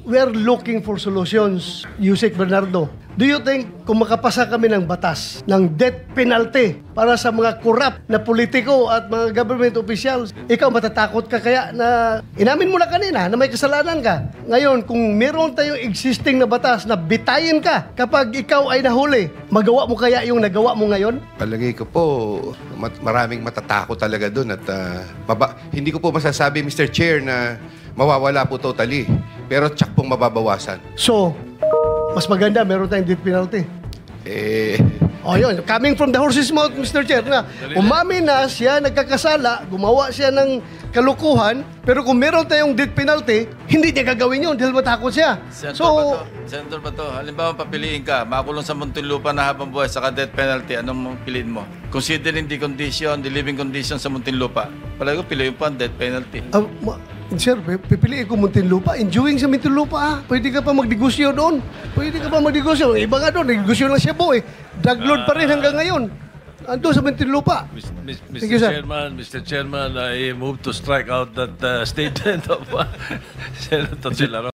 we're looking for solutions, Yusek Bernardo. Do you think kung makapasa kami ng batas, ng death penalty para sa mga corrupt na politiko at mga government officials, ikaw matatakot ka kaya na inamin mo na kanina na may kasalanan ka? Ngayon, kung meron tayong existing na batas na bitayin ka kapag ikaw ay nahuli, magawa mo kaya yung nagawa mo ngayon? Palagay ko po, maraming matatakot talaga doon at hindi ko po masasabi, Mr. Chair, na mawawala po totally. Pero tsak pong mababawasan. So, mas maganda, meron tayong death penalty. O yun, coming from the horse's mouth, Mr. Chair, na umamin na siya, nagkakasala, gumawa siya ng kalukuhan, pero kung meron tayong death penalty, hindi niya gagawin yun dahil matakot siya. Senator Bato, halimbawa papiliin ka, makulong sa Muntinlupa na habang buhay saka death penalty, anong piliin mo? Considering the condition, the living condition sa Muntinlupa, palagi ko piliin pa ang death penalty. Sir, pipiliin ko Muntinlupa. Enjoying sa Muntinlupa. Pwede ka pa magdegosyo doon. Pwede ka pa magdegosyo. Iba nga doon, negosyo lang siya po eh. Drug lord pa rin hanggang ngayon. Ando sa Muntinlupa. Mr. Chairman, I move to strike out that statement of Senator Silaro.